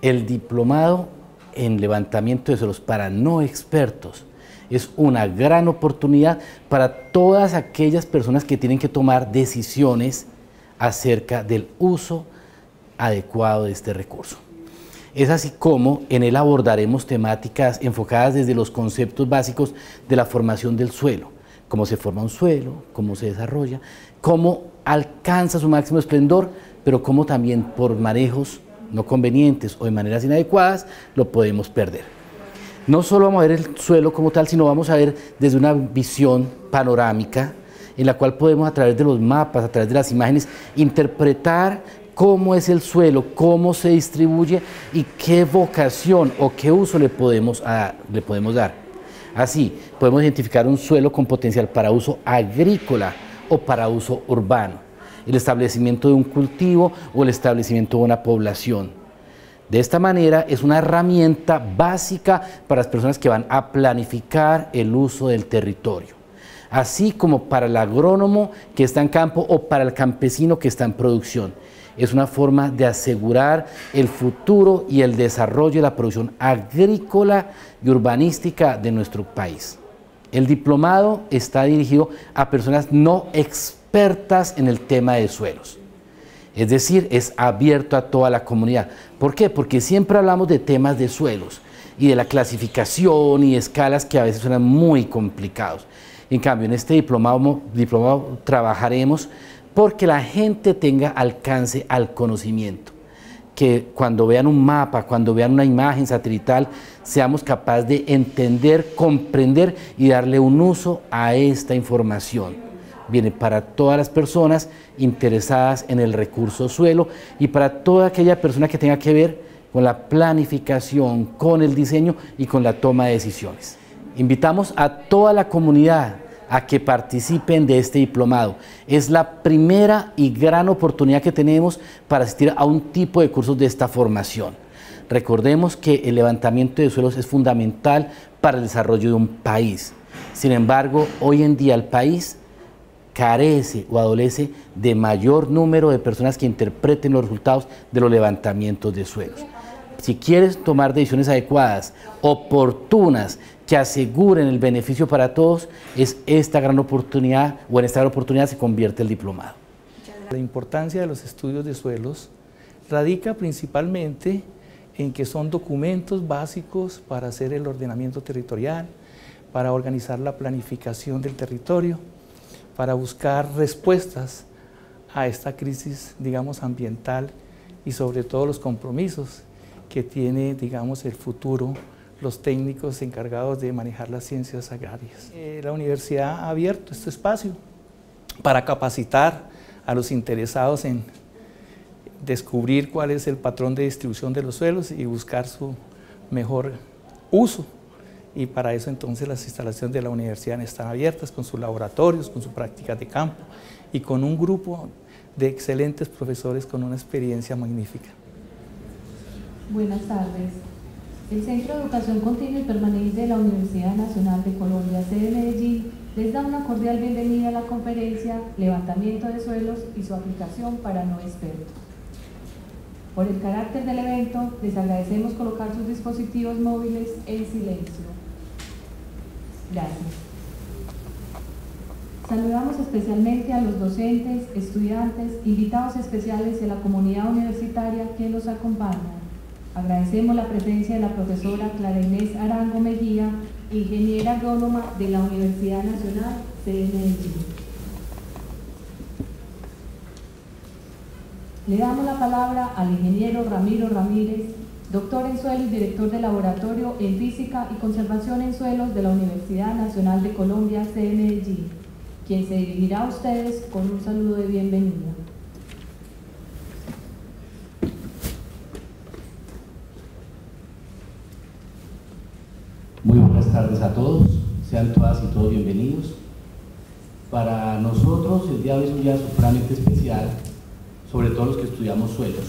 El diplomado en levantamiento de suelos para no expertos es una gran oportunidad para todas aquellas personas que tienen que tomar decisiones acerca del uso adecuado de este recurso. Es así como en él abordaremos temáticas enfocadas desde los conceptos básicos de la formación del suelo, cómo se forma un suelo, cómo se desarrolla, cómo alcanza su máximo esplendor, pero cómo también por manejos no convenientes o de maneras inadecuadas lo podemos perder. No solo vamos a ver el suelo como tal, sino vamos a ver desde una visión panorámica en la cual podemos a través de los mapas, a través de las imágenes, interpretar cómo es el suelo, cómo se distribuye y qué vocación o qué uso le podemos dar. Así, podemos identificar un suelo con potencial para uso agrícola o para uso urbano, el establecimiento de un cultivo o el establecimiento de una población. De esta manera es una herramienta básica para las personas que van a planificar el uso del territorio, así como para el agrónomo que está en campo o para el campesino que está en producción. Es una forma de asegurar el futuro y el desarrollo de la producción agrícola y urbanística de nuestro país. El diplomado está dirigido a personas no expertas en el tema de suelos. Es decir, es abierto a toda la comunidad. ¿Por qué? Porque siempre hablamos de temas de suelos y de la clasificación y escalas que a veces suenan muy complicados. En cambio, en este diplomado trabajaremos porque la gente tenga alcance al conocimiento, que cuando vean un mapa, cuando vean una imagen satelital, seamos capaces de entender, comprender y darle un uso a esta información. Viene para todas las personas interesadas en el recurso suelo y para toda aquella persona que tenga que ver con la planificación, con el diseño y con la toma de decisiones. Invitamos a toda la comunidad a que participen de este diplomado. Es la primera y gran oportunidad que tenemos para asistir a un tipo de cursos de esta formación. Recordemos que el levantamiento de suelos es fundamental para el desarrollo de un país. Sin embargo, hoy en día el país carece o adolece de mayor número de personas que interpreten los resultados de los levantamientos de suelos. Si quieres tomar decisiones adecuadas, oportunas, que aseguren el beneficio para todos, es esta gran oportunidad, o en esta gran oportunidad se convierte el diplomado. La importancia de los estudios de suelos radica principalmente en que son documentos básicos para hacer el ordenamiento territorial, para organizar la planificación del territorio, para buscar respuestas a esta crisis, digamos, ambiental y sobre todo los compromisos que tiene, digamos, el futuro, los técnicos encargados de manejar las ciencias agrarias. La universidad ha abierto este espacio para capacitar a los interesados en descubrir cuál es el patrón de distribución de los suelos y buscar su mejor uso. Y para eso entonces las instalaciones de la universidad están abiertas con sus laboratorios, con sus prácticas de campo y con un grupo de excelentes profesores con una experiencia magnífica. Buenas tardes. El Centro de Educación Continua y Permanente de la Universidad Nacional de Colombia, sede Medellín, les da una cordial bienvenida a la conferencia Levantamiento de Suelos y su aplicación para no expertos. Por el carácter del evento, les agradecemos colocar sus dispositivos móviles en silencio. Gracias. Saludamos especialmente a los docentes, estudiantes, invitados especiales y a la comunidad universitaria que los acompaña. Agradecemos la presencia de la profesora Clara Inés Arango Mejía, ingeniera agrónoma de la Universidad Nacional de Medellín. Le damos la palabra al ingeniero Ramiro Ramírez, doctor en suelo y director del Laboratorio en Física y Conservación en Suelos de la Universidad Nacional de Colombia, sede Medellín, quien se dirigirá a ustedes con un saludo de bienvenida. Muy buenas tardes a todos, sean todas y todos bienvenidos. Para nosotros el día de hoy es un día supremamente especial, sobre todo los que estudiamos suelos,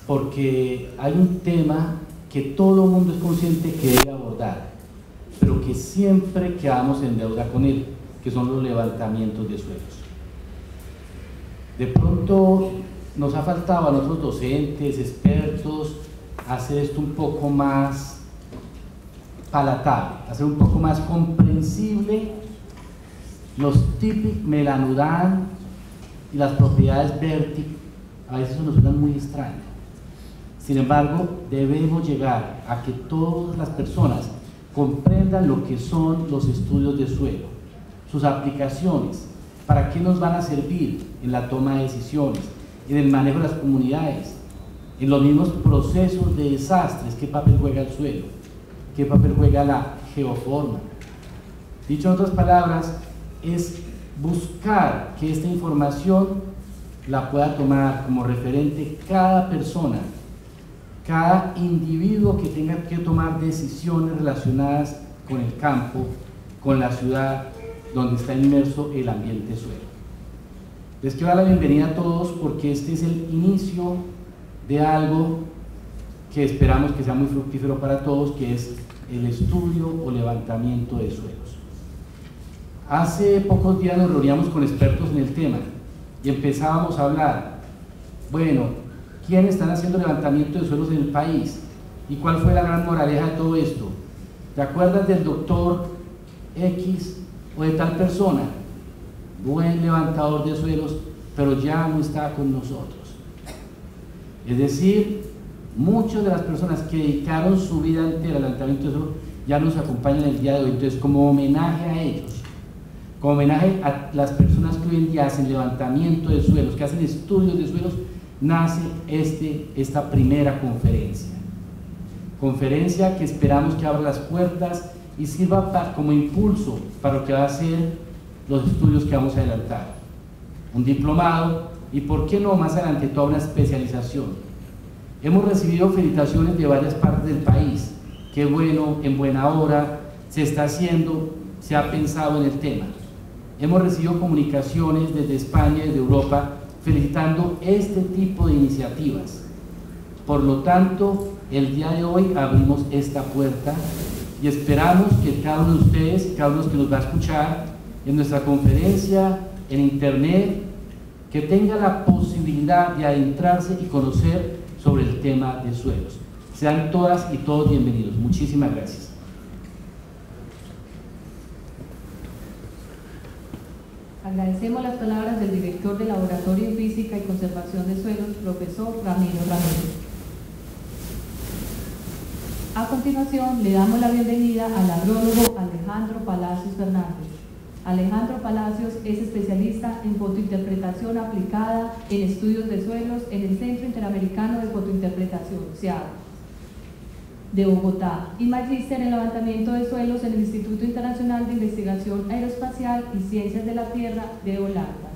porque hay un tema que todo el mundo es consciente que debe abordar, pero que siempre quedamos en deuda con él, que son los levantamientos de suelos. De pronto nos ha faltado a nosotros docentes, expertos, hacer esto un poco más palatable, hacer un poco más comprensible los típicos melanodán y las propiedades vértices. A veces nos suenan muy extraños. Sin embargo, debemos llegar a que todas las personas comprendan lo que son los estudios de suelo, sus aplicaciones, para qué nos van a servir en la toma de decisiones, en el manejo de las comunidades, en los mismos procesos de desastres, qué papel juega el suelo, qué papel juega la geoforma. Dicho en otras palabras, es buscar que esta información la pueda tomar como referente cada persona, cada individuo que tenga que tomar decisiones relacionadas con el campo, con la ciudad donde está inmerso el ambiente suelo. Les quiero dar la bienvenida a todos porque este es el inicio de algo que esperamos que sea muy fructífero para todos, que es el estudio o levantamiento de suelos. Hace pocos días nos reuníamos con expertos en el tema y empezábamos a hablar, bueno, ¿quiénes están haciendo levantamiento de suelos en el país? ¿Y cuál fue la gran moraleja de todo esto? ¿Te acuerdas del doctor X o de tal persona? Buen levantador de suelos, pero ya no está con nosotros. Es decir, muchas de las personas que dedicaron su vida entera al levantamiento de suelos ya nos acompañan el día de hoy. Entonces, como homenaje a ellos, como homenaje a las personas que hoy en día hacen levantamiento de suelos, que hacen estudios de suelos, nace esta primera conferencia que esperamos que abra las puertas y sirva como impulso para lo que va a ser los estudios que vamos a adelantar, un diplomado y por qué no más adelante toda una especialización. Hemos recibido felicitaciones de varias partes del país, qué bueno, en buena hora, se está haciendo, se ha pensado en el tema. Hemos recibido comunicaciones desde España y de Europa felicitando este tipo de iniciativas. Por lo tanto, el día de hoy abrimos esta puerta y esperamos que cada uno de ustedes, cada uno que nos va a escuchar en nuestra conferencia, en internet, que tenga la posibilidad de adentrarse y conocer sobre el tema de suelos. Sean todas y todos bienvenidos. Muchísimas gracias. Agradecemos las palabras del director del Laboratorio de Física y Conservación de Suelos, profesor Ramiro Ramírez. A continuación, le damos la bienvenida al agrónomo Alejandro Palacios Fernández. Alejandro Palacios es especialista en fotointerpretación aplicada en estudios de suelos en el Centro Interamericano de Fotointerpretación, CIAO, de Bogotá, y magíster en levantamiento de suelos en el Instituto Internacional de Investigación Aeroespacial y Ciencias de la Tierra de Holanda.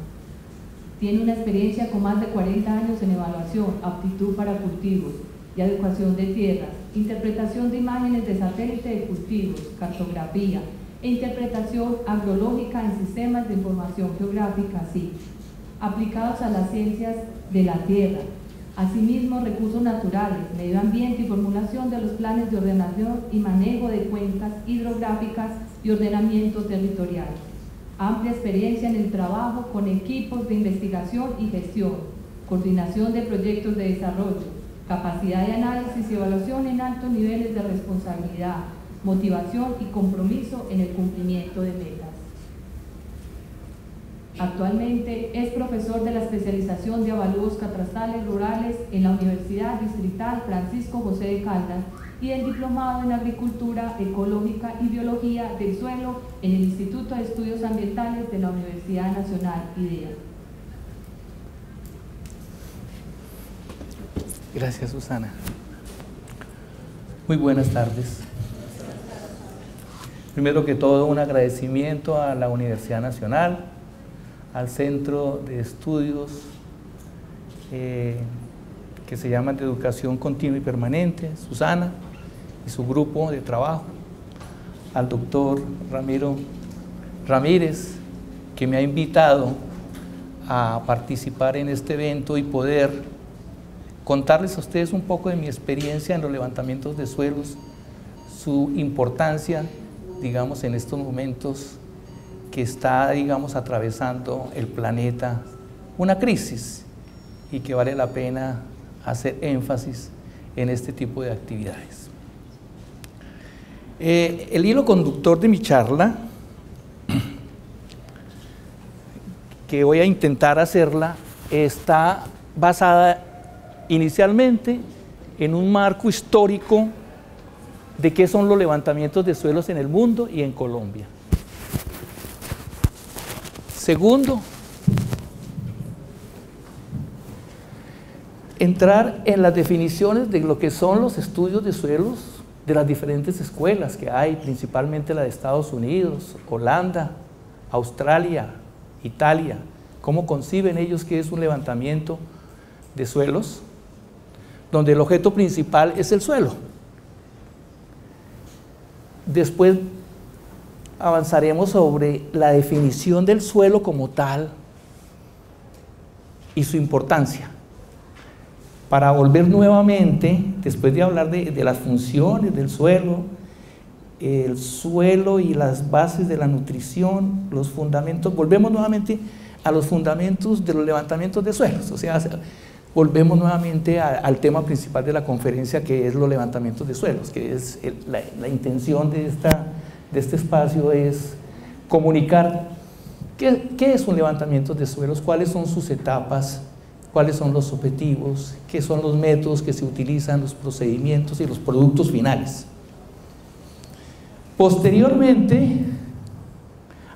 Tiene una experiencia con más de 40 años en evaluación, aptitud para cultivos y adecuación de tierras, interpretación de imágenes de satélite de cultivos, cartografía e interpretación agrológica en sistemas de información geográfica, SIG, aplicados a las ciencias de la tierra. Asimismo, recursos naturales, medio ambiente y formulación de los planes de ordenación y manejo de cuencas hidrográficas y ordenamiento territorial. Amplia experiencia en el trabajo con equipos de investigación y gestión, coordinación de proyectos de desarrollo, capacidad de análisis y evaluación en altos niveles de responsabilidad, motivación y compromiso en el cumplimiento de metas. Actualmente es profesor de la especialización de avalúos catastrales rurales en la Universidad Distrital Francisco José de Caldas y el diplomado en Agricultura Ecológica y Biología del Suelo en el Instituto de Estudios Ambientales de la Universidad Nacional IDEA. Gracias, Susana. Muy buenas tardes. Primero que todo, un agradecimiento a la Universidad Nacional, al Centro de Estudios que se llama de Educación Continua y Permanente, Susana, y su grupo de trabajo, al doctor Ramiro Ramírez, que me ha invitado a participar en este evento y poder contarles a ustedes un poco de mi experiencia en los levantamientos de suelos, su importancia, digamos, en estos momentos que está, digamos, atravesando el planeta una crisis y que vale la pena hacer énfasis en este tipo de actividades. El hilo conductor de mi charla, que voy a intentar hacerla, está basada inicialmente en un marco histórico de qué son los levantamientos de suelos en el mundo y en Colombia. Segundo, entrar en las definiciones de lo que son los estudios de suelos de las diferentes escuelas que hay, principalmente la de Estados Unidos, Holanda, Australia, Italia. ¿Cómo conciben ellos qué es un levantamiento de suelos? Donde el objeto principal es el suelo. Después avanzaremos sobre la definición del suelo como tal y su importancia, para volver nuevamente, después de hablar de las funciones del suelo, el suelo y las bases de la nutrición, los fundamentos, volvemos nuevamente a los fundamentos de los levantamientos de suelos, o sea, volvemos nuevamente al tema principal de la conferencia, que es los levantamientos de suelos, que es la intención de este espacio es comunicar qué es un levantamiento de suelos, cuáles son sus etapas, cuáles son los objetivos, qué son los métodos que se utilizan, los procedimientos y los productos finales. Posteriormente,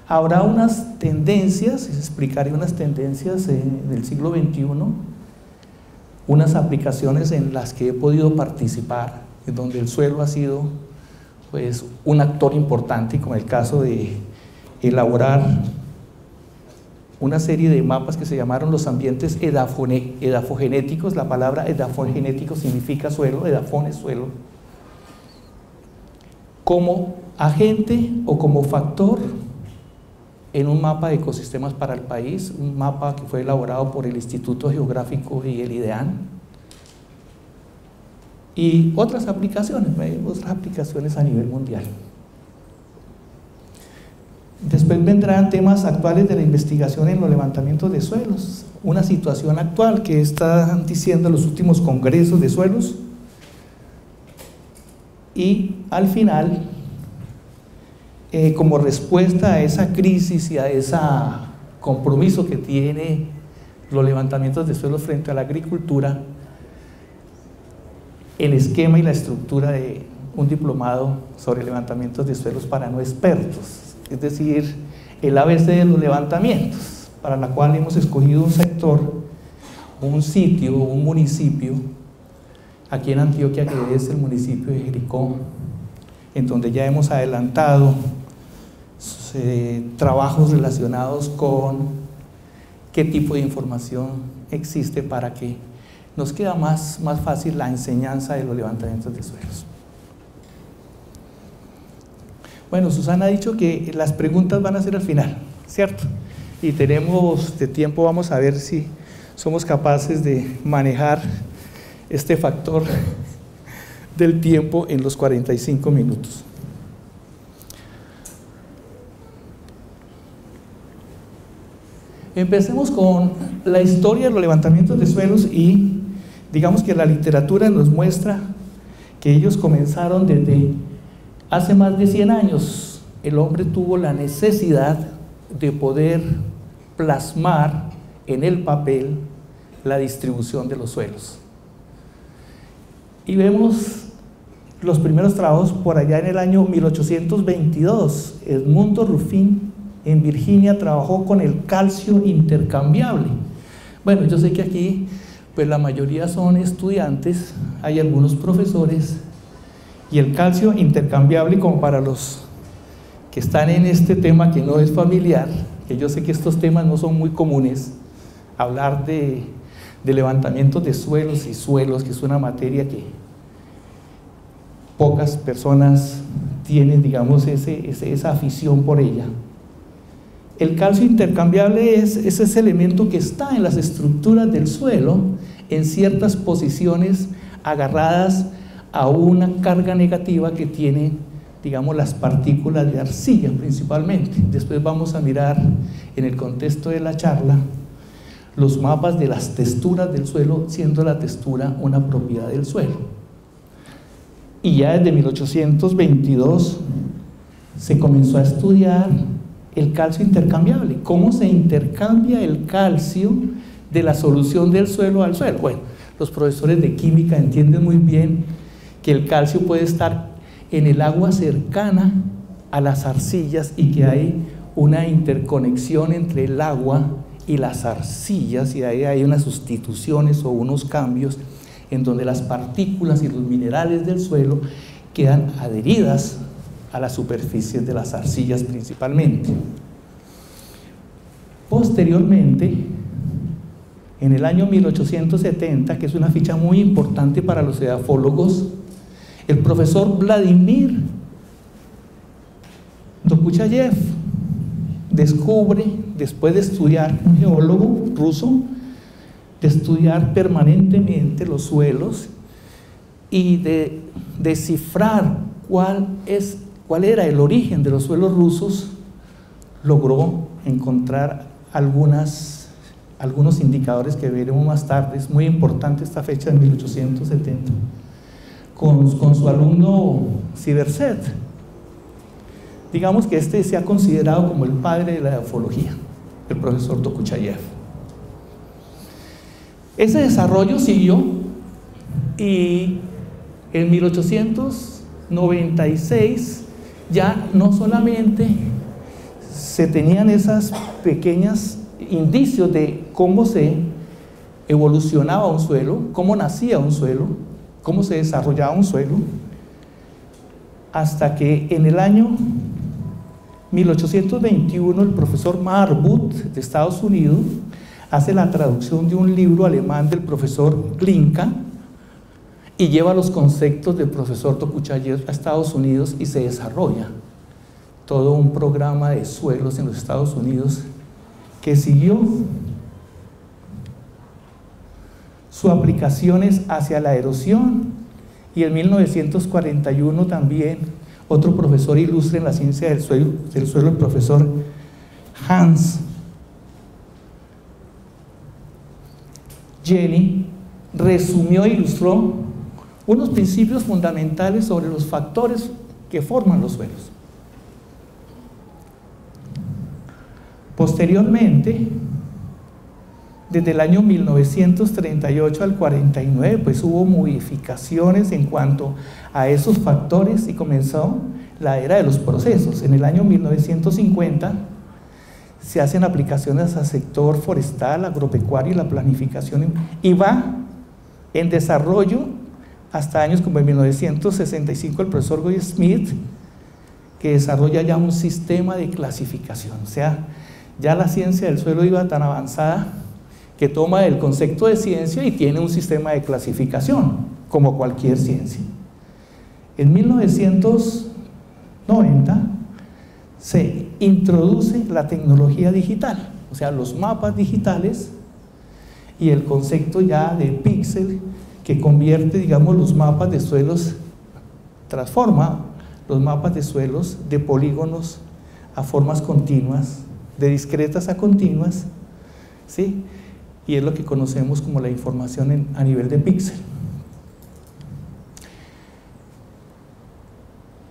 habrá unas tendencias, explicaré unas tendencias del siglo XXI, unas aplicaciones en las que he podido participar, en donde el suelo ha sido pues, un actor importante, como el caso de elaborar una serie de mapas que se llamaron los ambientes edafogenéticos. La palabra edafogenético significa suelo, edafón es suelo, como agente o como factor en un mapa de ecosistemas para el país, un mapa que fue elaborado por el Instituto Geográfico y el IDEAN, y otras aplicaciones a nivel mundial. Después vendrán temas actuales de la investigación en los levantamientos de suelos, una situación actual que están diciendo los últimos congresos de suelos, y al final, como respuesta a esa crisis y a ese compromiso que tiene los levantamientos de suelos frente a la agricultura, el esquema y la estructura de un diplomado sobre levantamientos de suelos para no expertos, es decir, el ABC de los levantamientos, para la cual hemos escogido un sector, un sitio, un municipio, aquí en Antioquia, que es el municipio de Jericó, en donde ya hemos adelantado trabajos relacionados con qué tipo de información existe para que nos quede más fácil la enseñanza de los levantamientos de suelos. Bueno, Susana ha dicho que las preguntas van a ser al final, ¿cierto? Y tenemos de tiempo, vamos a ver si somos capaces de manejar este factor del tiempo en los 45 minutos. Empecemos con la historia de los levantamientos de suelos, y digamos que la literatura nos muestra que ellos comenzaron desde hace más de 100 años. El hombre tuvo la necesidad de poder plasmar en el papel la distribución de los suelos. Y vemos los primeros trabajos por allá en el año 1822. Edmundo Ruffin en Virginia trabajó con el calcio intercambiable. Bueno, yo sé que aquí pues la mayoría son estudiantes, hay algunos profesores, y el calcio intercambiable, como para los que están en este tema que no es familiar, que yo sé que estos temas no son muy comunes, hablar de levantamientos de suelos y suelos, que es una materia que pocas personas tienen, digamos, esa afición por ella. El calcio intercambiable es ese elemento que está en las estructuras del suelo en ciertas posiciones agarradas a una carga negativa que tienen, digamos, las partículas de arcilla principalmente. Después vamos a mirar en el contexto de la charla los mapas de las texturas del suelo, siendo la textura una propiedad del suelo. y ya desde 1822 se comenzó a estudiar el calcio intercambiable, cómo se intercambia el calcio de la solución del suelo al suelo. Bueno, los profesores de química entienden muy bien que el calcio puede estar en el agua cercana a las arcillas y que hay una interconexión entre el agua y las arcillas, y ahí hay unas sustituciones o unos cambios en donde las partículas y los minerales del suelo quedan adheridas a las superficies de las arcillas principalmente. Posteriormente, en el año 1870, que es una fecha muy importante para los edafólogos, el profesor Vladimir Dokuchayev descubre, después de estudiar, un geólogo ruso, de estudiar permanentemente los suelos y de descifrar cuál era el origen de los suelos rusos, logró encontrar algunos indicadores que veremos más tarde. Es muy importante esta fecha de 1870, con su alumno Siverset. Digamos que este se ha considerado como el padre de la edafología, el profesor Dokuchayev. Ese desarrollo siguió y en 1896 ya no solamente se tenían esas pequeños indicios de cómo se evolucionaba un suelo, cómo nacía un suelo, cómo se desarrollaba un suelo, hasta que en el año 1821 el profesor Marbuth de Estados Unidos hace la traducción de un libro alemán del profesor Glinka y lleva los conceptos del profesor Dokuchayev a Estados Unidos y se desarrolla todo un programa de suelos en los Estados Unidos que siguió sus aplicaciones hacia la erosión, y en 1941 también otro profesor ilustre en la ciencia del suelo, el profesor Hans Jenny, resumió e ilustró unos principios fundamentales sobre los factores que forman los suelos. Posteriormente, desde el año 1938 al 49, pues hubo modificaciones en cuanto a esos factores y comenzó la era de los procesos. En el año 1950 se hacen aplicaciones al sector forestal, agropecuario y la planificación, y va en desarrollo hasta años como en 1965 el profesor Goy Smith, que desarrolla ya un sistema de clasificación. O sea, ya la ciencia del suelo iba tan avanzada que toma el concepto de ciencia y tiene un sistema de clasificación, como cualquier ciencia. En 1990 se introduce la tecnología digital, o sea, los mapas digitales y el concepto ya de píxel que convierte, digamos, los mapas de suelos, transforma los mapas de suelos de polígonos a formas continuas, de discretas a continuas, ¿sí? Y es lo que conocemos como la información a nivel de píxel.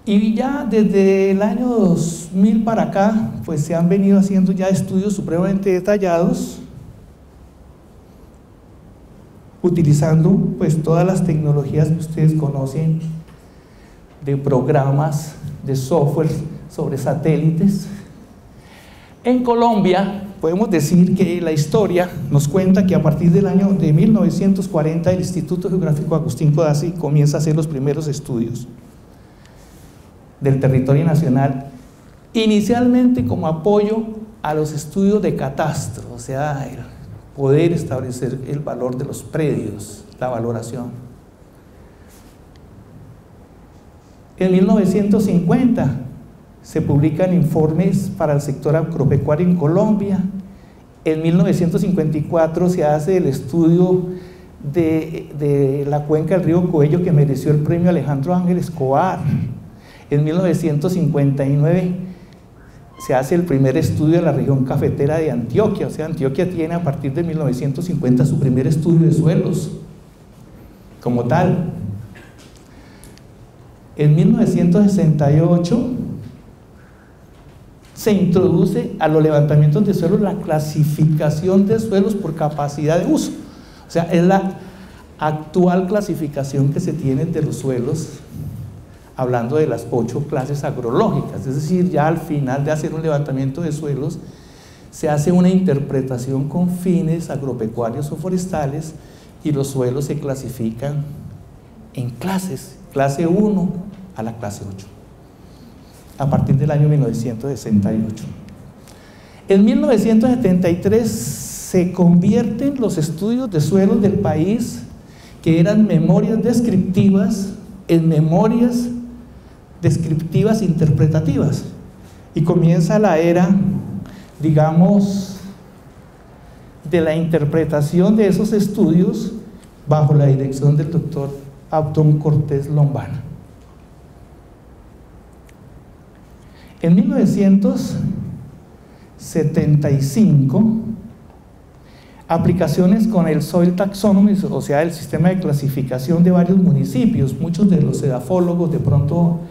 Y ya desde el año 2000 para acá, pues se han venido haciendo ya estudios supremamente detallados, utilizando pues todas las tecnologías que ustedes conocen, de programas, de software sobre satélites. En Colombia podemos decir que la historia nos cuenta que a partir del año de 1940 el Instituto Geográfico Agustín Codazzi comienza a hacer los primeros estudios del territorio nacional, inicialmente como apoyo a los estudios de catastro, o sea, el poder establecer el valor de los predios, la valoración. En 1950 se publican informes para el sector agropecuario en Colombia. En 1954 se hace el estudio de la cuenca del río Coello, que mereció el premio Alejandro Ángel Escobar. En 1959 se hace el primer estudio de la región cafetera de Antioquia, o sea, Antioquia tiene a partir de 1950 su primer estudio de suelos como tal. En 1968 se introduce a los levantamientos de suelos la clasificación de suelos por capacidad de uso. O sea, es la actual clasificación que se tiene de los suelos, hablando de las 8 clases agrológicas. Es decir, ya al final de hacer un levantamiento de suelos, se hace una interpretación con fines agropecuarios o forestales y los suelos se clasifican en clases, clase 1 a la clase 8, a partir del año 1968. En 1973 se convierten los estudios de suelos del país, que eran memorias descriptivas, en memorias descriptivas interpretativas, y comienza la era, digamos, de la interpretación de esos estudios bajo la dirección del doctor Abdón Cortés Lombana. En 1975, aplicaciones con el Soil Taxonomy, o sea, el sistema de clasificación de varios municipios. Muchos de los edafólogos, de pronto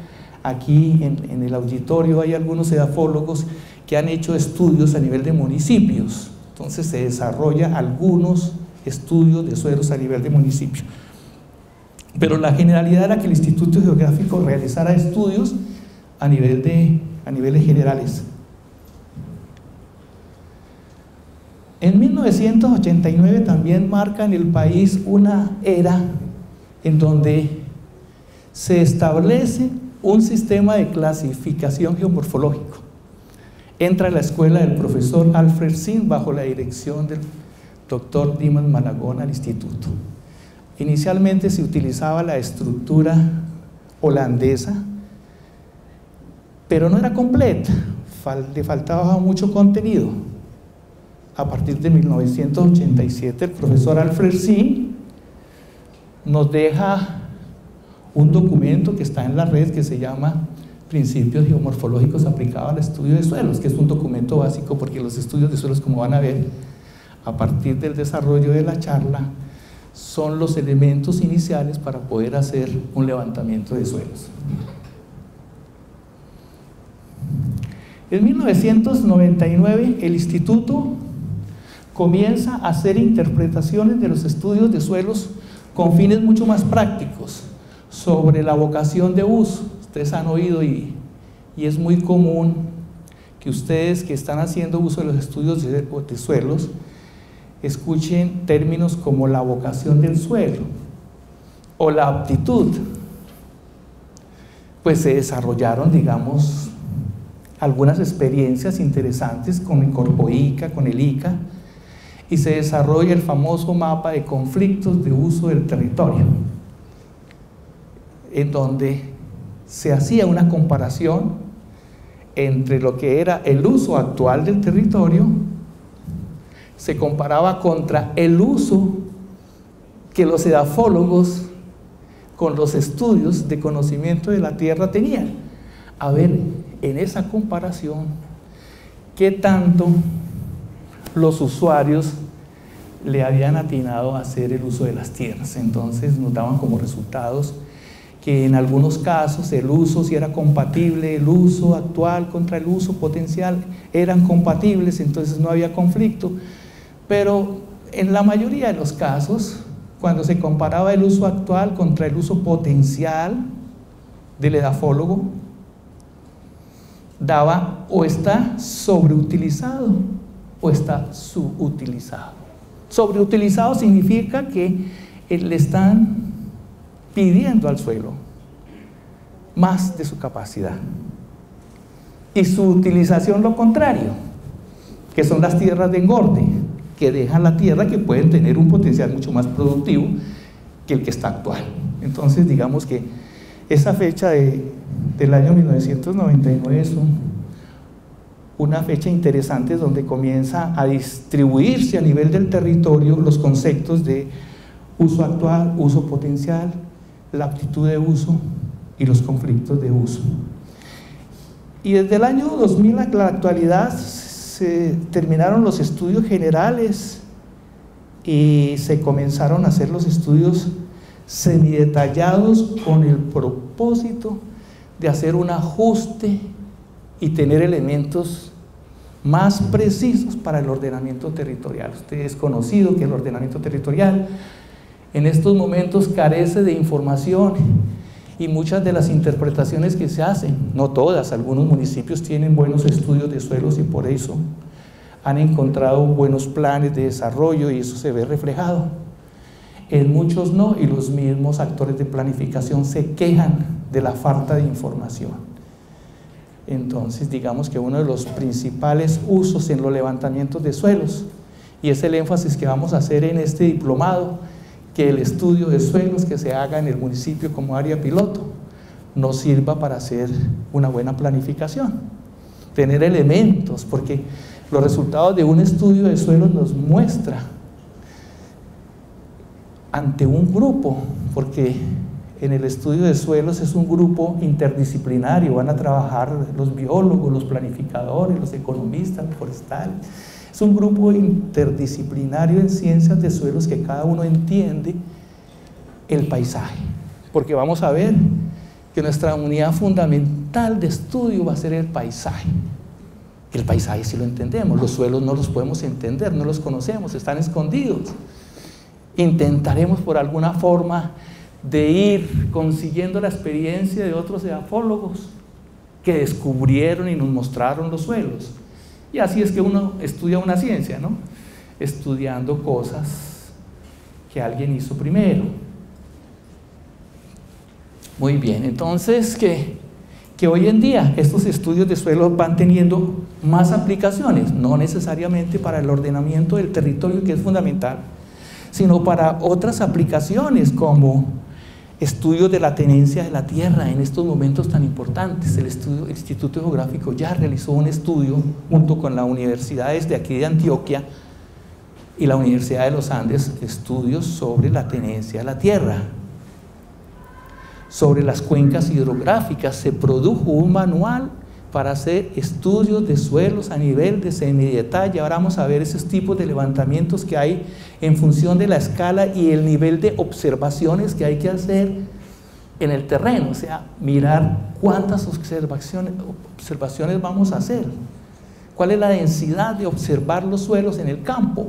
aquí en el auditorio hay algunos edafólogos que han hecho estudios a nivel de municipios. Entonces se desarrolla algunos estudios de suelos a nivel de municipio. Pero la generalidad era que el Instituto Geográfico realizara estudios a niveles generales. En 1989 también marca en el país una era en donde se establece un sistema de clasificación geomorfológico. Entra a la escuela del profesor Alfred Singh bajo la dirección del doctor Dimas Malagón al instituto. Inicialmente se utilizaba la estructura holandesa, pero no era completa, le faltaba mucho contenido. A partir de 1987 el profesor Alfred Singh nos deja un documento que está en la red que se llama Principios Geomorfológicos aplicados al estudio de suelos, que es un documento básico porque los estudios de suelos, como van a ver a partir del desarrollo de la charla, son los elementos iniciales para poder hacer un levantamiento de suelos. En 1999 el instituto comienza a hacer interpretaciones de los estudios de suelos con fines mucho más prácticos sobre la vocación de uso. Ustedes han oído y es muy común que ustedes que están haciendo uso de los estudios de suelos escuchen términos como la vocación del suelo o la aptitud. Pues se desarrollaron, digamos, algunas experiencias interesantes con el Corpoica, con el ICA, y se desarrolla el famoso mapa de conflictos de uso del territorio, en donde se hacía una comparación entre lo que era el uso actual del territorio, se comparaba contra el uso que los edafólogos con los estudios de conocimiento de la tierra tenían. A ver, en esa comparación, ¿qué tanto los usuarios le habían atinado a hacer el uso de las tierras? Entonces nos daban como resultados que en algunos casos el uso, si era compatible, el uso actual contra el uso potencial eran compatibles, entonces no había conflicto. Pero en la mayoría de los casos, cuando se comparaba el uso actual contra el uso potencial del edafólogo, daba o está sobreutilizado o está subutilizado. Sobreutilizado significa que le están pidiendo al suelo más de su capacidad. Y su utilización lo contrario, que son las tierras de engorde, que dejan la tierra, que pueden tener un potencial mucho más productivo que el que está actual. Entonces digamos que esa fecha del año 1999 es una fecha interesante donde comienza a distribuirse a nivel del territorio los conceptos de uso actual, uso potencial, la aptitud de uso y los conflictos de uso. Y desde el año 2000 a la actualidad se terminaron los estudios generales y se comenzaron a hacer los estudios semidetallados con el propósito de hacer un ajuste y tener elementos más precisos para el ordenamiento territorial. Usted es conocido que el ordenamiento territorial en estos momentos carece de información y muchas de las interpretaciones que se hacen, no todas, algunos municipios tienen buenos estudios de suelos y por eso han encontrado buenos planes de desarrollo y eso se ve reflejado. En muchos no, y los mismos actores de planificación se quejan de la falta de información. Entonces, digamos que uno de los principales usos en los levantamientos de suelos, y es el énfasis que vamos a hacer en este diplomado, que el estudio de suelos que se haga en el municipio como área piloto nos sirva para hacer una buena planificación, tener elementos, porque los resultados de un estudio de suelos nos muestra ante un grupo, porque en el estudio de suelos es un grupo interdisciplinario, van a trabajar los biólogos, los planificadores, los economistas, los forestales. Es un grupo interdisciplinario en ciencias de suelos que cada uno entiende el paisaje, porque vamos a ver que nuestra unidad fundamental de estudio va a ser el paisaje. El paisaje sí lo entendemos, los suelos no los podemos entender, no los conocemos, están escondidos. Intentaremos por alguna forma de ir consiguiendo la experiencia de otros geofólogos que descubrieron y nos mostraron los suelos. Y así es que uno estudia una ciencia, ¿no? Estudiando cosas que alguien hizo primero. Muy bien, entonces que hoy en día estos estudios de suelos van teniendo más aplicaciones, no necesariamente para el ordenamiento del territorio, que es fundamental, sino para otras aplicaciones como estudios de la tenencia de la tierra en estos momentos tan importantes. El Instituto Geográfico ya realizó un estudio junto con las universidades de aquí de Antioquia y la Universidad de los Andes, estudios sobre la tenencia de la tierra. Sobre las cuencas hidrográficas se produjo un manual para hacer estudios de suelos a nivel de semidetalle. Ahora vamos a ver esos tipos de levantamientos que hay en función de la escala y el nivel de observaciones que hay que hacer en el terreno, o sea, mirar cuántas observaciones vamos a hacer, cuál es la densidad de observar los suelos en el campo.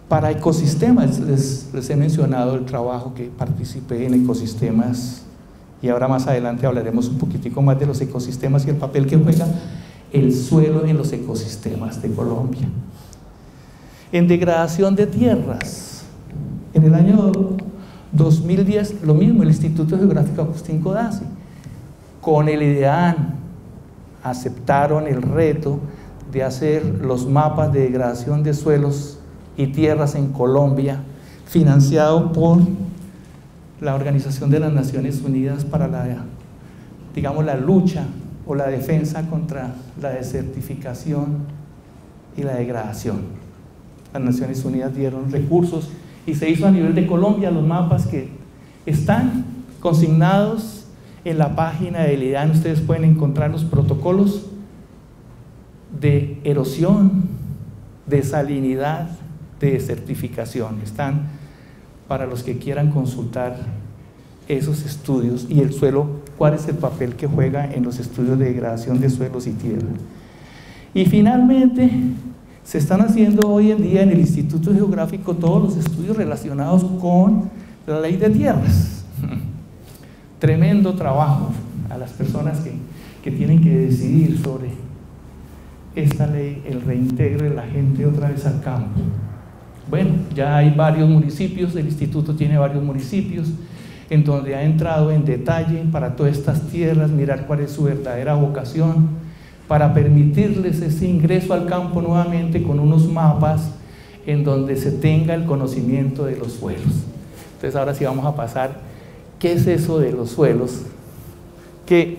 Para ecosistemas, les he mencionado el trabajo que participé en ecosistemas y ahora más adelante hablaremos un poquitico más de los ecosistemas y el papel que juega el suelo en los ecosistemas de Colombia. En degradación de tierras, en el año 2010, lo mismo, el Instituto Geográfico Agustín Codazzi, con el IDEAN, aceptaron el reto de hacer los mapas de degradación de suelos y tierras en Colombia, financiado por la Organización de las Naciones Unidas para la lucha o la defensa contra la desertificación y la degradación. Las Naciones Unidas dieron recursos y se hizo a nivel de Colombia los mapas que están consignados en la página del IDEAN. Ustedes pueden encontrar los protocolos de erosión, de salinidad, de desertificación. Están para los que quieran consultar esos estudios y el suelo, cuál es el papel que juega en los estudios de degradación de suelos y tierra. Y finalmente se están haciendo hoy en día en el Instituto Geográfico todos los estudios relacionados con la ley de tierras. Tremendo trabajo a las personas que tienen que decidir sobre esta ley, el reintegro de la gente otra vez al campo. Bueno, ya hay varios municipios, el instituto tiene varios municipios en donde ha entrado en detalle para todas estas tierras, mirar cuál es su verdadera vocación, para permitirles ese ingreso al campo nuevamente con unos mapas en donde se tenga el conocimiento de los suelos. Entonces ahora sí vamos a pasar, ¿qué es eso de los suelos?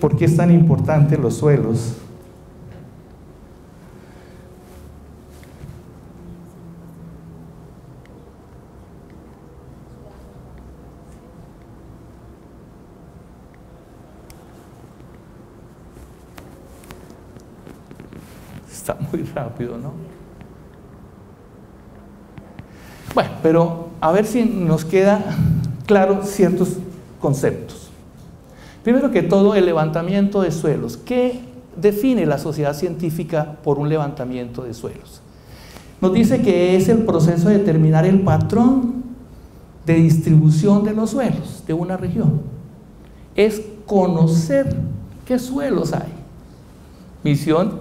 ¿Por qué es tan importante los suelos? Está muy rápido, ¿no? Bueno, pero a ver si nos queda claro ciertos conceptos. Primero que todo, el levantamiento de suelos. ¿Qué define la sociedad científica por un levantamiento de suelos? Nos dice que es el proceso de determinar el patrón de distribución de los suelos de una región. Es conocer qué suelos hay. Misión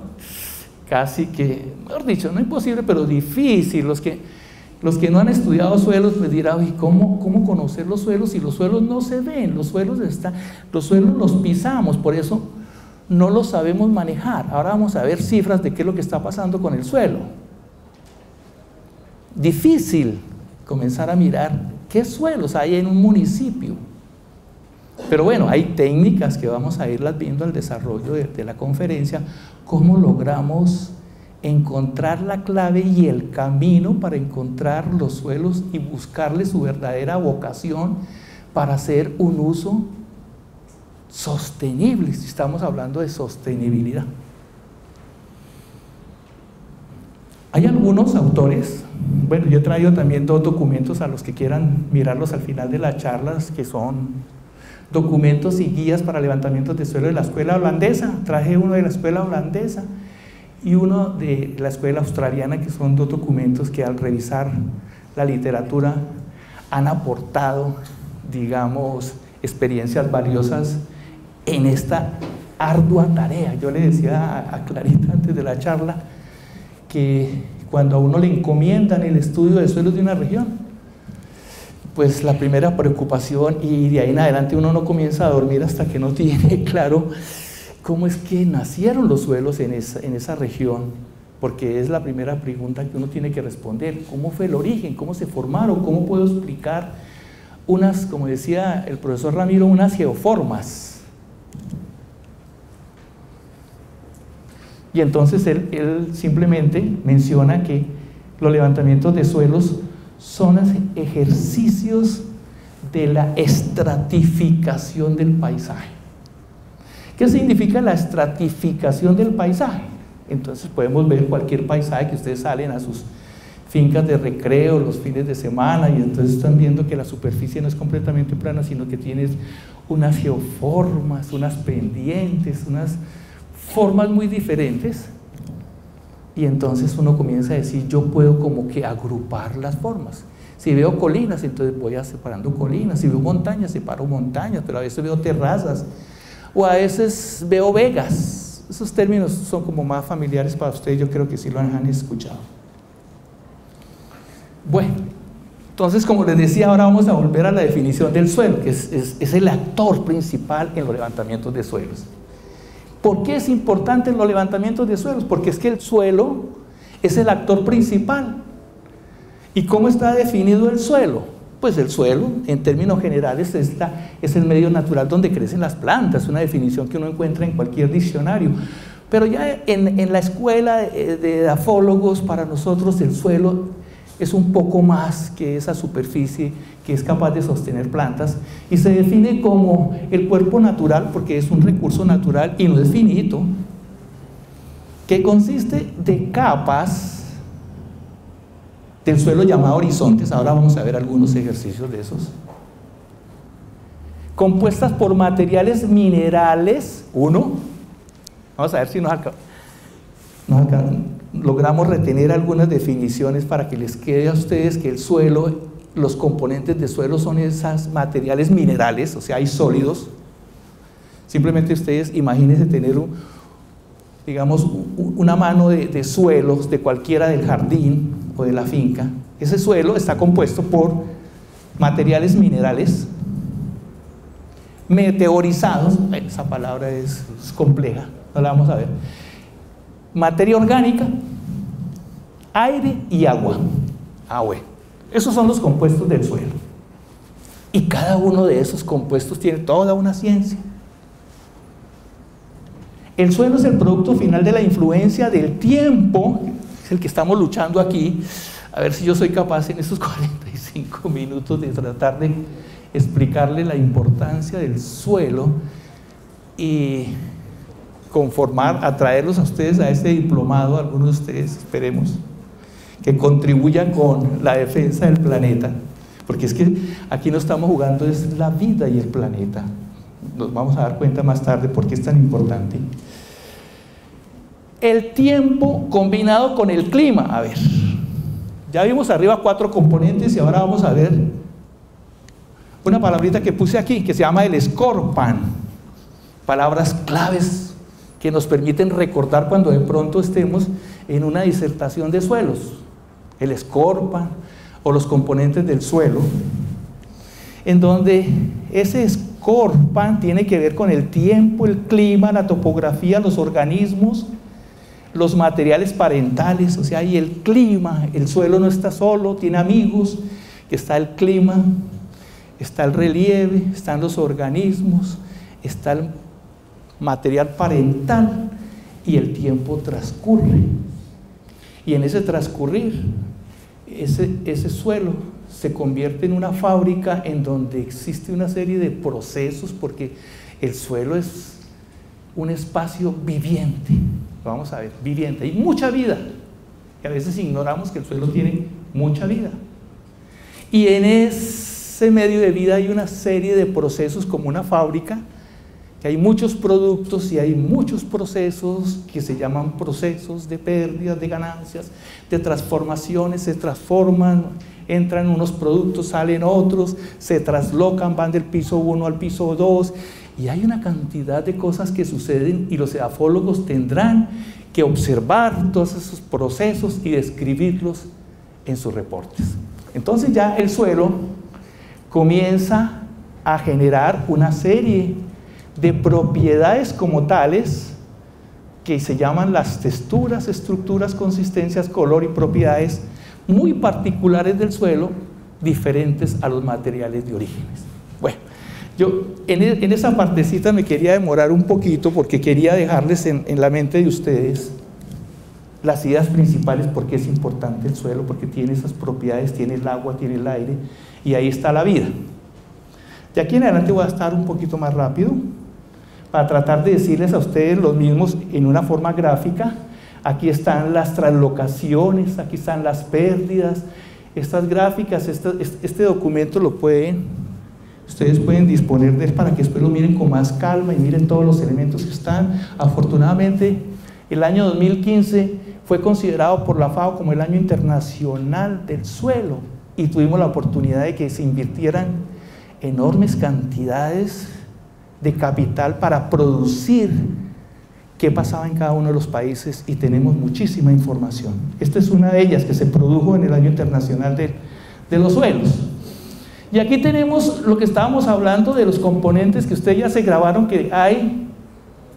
casi que, mejor dicho, no imposible, pero difícil. Los que no han estudiado suelos pues dirán, oye, ¿cómo conocer los suelos? Si los suelos no se ven, los suelos los pisamos, por eso no los sabemos manejar. Ahora vamos a ver cifras de qué es lo que está pasando con el suelo. Difícil comenzar a mirar qué suelos hay en un municipio. Pero bueno, hay técnicas que vamos a irlas viendo al desarrollo de la conferencia, cómo logramos encontrar la clave y el camino para encontrar los suelos y buscarle su verdadera vocación para hacer un uso sostenible, si estamos hablando de sostenibilidad. Hay algunos autores, bueno, yo he traído también 2 documentos a los que quieran mirarlos al final de las charlas, que son documentos y guías para levantamientos de suelo de la escuela holandesa. Traje uno de la escuela holandesa y uno de la escuela australiana, que son 2 documentos que al revisar la literatura han aportado, digamos, experiencias valiosas en esta ardua tarea. Yo le decía a Clarita antes de la charla que cuando a uno le encomiendan el estudio de suelos de una región, pues la primera preocupación, y de ahí en adelante uno no comienza a dormir hasta que no tiene claro cómo es que nacieron los suelos en esa región, porque es la primera pregunta que uno tiene que responder. ¿Cómo fue el origen? ¿Cómo se formaron? ¿Cómo puedo explicar unas, como decía el profesor Ramiro, unas geoformas? Y entonces él simplemente menciona que los levantamientos de suelos son ejercicios de la estratificación del paisaje. ¿Qué significa la estratificación del paisaje? Entonces podemos ver cualquier paisaje que ustedes salen a sus fincas de recreo los fines de semana y entonces están viendo que la superficie no es completamente plana, sino que tienes unas geoformas, unas pendientes, unas formas muy diferentes, y entonces uno comienza a decir, yo puedo como que agrupar las formas. Si veo colinas, entonces voy a separando colinas. Si veo montañas, separo montañas, pero a veces veo terrazas, o a veces veo vegas. Esos términos son como más familiares para ustedes, yo creo que sí lo han escuchado. Bueno, entonces, como les decía, ahora vamos a volver a la definición del suelo, que es el actor principal en los levantamientos de suelos. ¿Por qué es importante los levantamientos de suelos? Porque es que el suelo es el actor principal. ¿Y cómo está definido el suelo? Pues el suelo, en términos generales, es el medio natural donde crecen las plantas, una definición que uno encuentra en cualquier diccionario. Pero ya en la escuela de edafólogos, para nosotros el suelo es un poco más que esa superficie que es capaz de sostener plantas, y se define como el cuerpo natural, porque es un recurso natural y no es finito, que consiste de capas del suelo llamado horizontes. Ahora vamos a ver algunos ejercicios de esos, compuestas por materiales minerales. Vamos a ver si logramos retener algunas definiciones para que les quede a ustedes que el suelo, los componentes de suelo son esos materiales minerales, o sea, hay sólidos. Simplemente ustedes imagínense tener digamos, una mano de suelos de cualquiera del jardín o de la finca. Ese suelo está compuesto por materiales minerales meteorizados. Esa palabra es compleja, no la vamos a ver. Materia orgánica, aire y agua. Esos son los compuestos del suelo. Y cada uno de esos compuestos tiene toda una ciencia. El suelo es el producto final de la influencia del tiempo, es el que estamos luchando aquí. A ver si yo soy capaz en estos 45 minutos de tratar de explicarle la importancia del suelo y atraerlos a ustedes a este diplomado, algunos de ustedes, esperemos, que contribuya con la defensa del planeta, porque es que aquí no estamos jugando, es la vida y el planeta. Nos vamos a dar cuenta más tarde por qué es tan importante. El tiempo combinado con el clima. A ver, ya vimos arriba 4 componentes y ahora vamos a ver una palabrita que puse aquí que se llama el Scorpan. Palabras claves que nos permiten recordar cuando de pronto estemos en una disertación de suelos. El Scorpan o los componentes del suelo, en donde ese Scorpan tiene que ver con el tiempo, el clima, la topografía, los organismos, los materiales parentales, o sea, y el clima. El suelo no está solo, tiene amigos, está el clima, está el relieve, están los organismos, está el material parental y el tiempo transcurre. Y en ese transcurrir, ese suelo se convierte en una fábrica en donde existe una serie de procesos, porque el suelo es un espacio viviente. Vamos a ver, viviente, hay mucha vida, y a veces ignoramos que el suelo tiene mucha vida, y en ese medio de vida hay una serie de procesos como una fábrica, que hay muchos productos y hay muchos procesos que se llaman procesos de pérdidas, de ganancias, de transformaciones. Se transforman, entran unos productos, salen otros, se traslocan, van del piso 1 al piso 2, y hay una cantidad de cosas que suceden, y los edafólogos tendrán que observar todos esos procesos y describirlos en sus reportes. Entonces ya el suelo comienza a generar una serie de propiedades como tales, que se llaman las texturas, estructuras, consistencias, color y propiedades muy particulares del suelo, diferentes a los materiales de orígenes. Bueno, yo en esa partecita me quería demorar un poquito, porque quería dejarles en la mente de ustedes las ideas principales, porque es importante el suelo, porque tiene esas propiedades, tiene el agua, tiene el aire, y ahí está la vida. De aquí en adelante voy a estar un poquito más rápido, para tratar de decirles a ustedes los mismos en una forma gráfica. Aquí están las translocaciones, aquí están las pérdidas, estas gráficas, este documento ustedes pueden disponer de él para que después lo miren con más calma y miren todos los elementos que están. Afortunadamente, el año 2015 fue considerado por la FAO como el año internacional del suelo, y tuvimos la oportunidad de que se invirtieran enormes cantidades de capital para producir qué pasaba en cada uno de los países, y tenemos muchísima información. Esta es una de ellas que se produjo en el año internacional de los suelos. Y aquí tenemos lo que estábamos hablando de los componentes que ustedes ya se grabaron, que hay,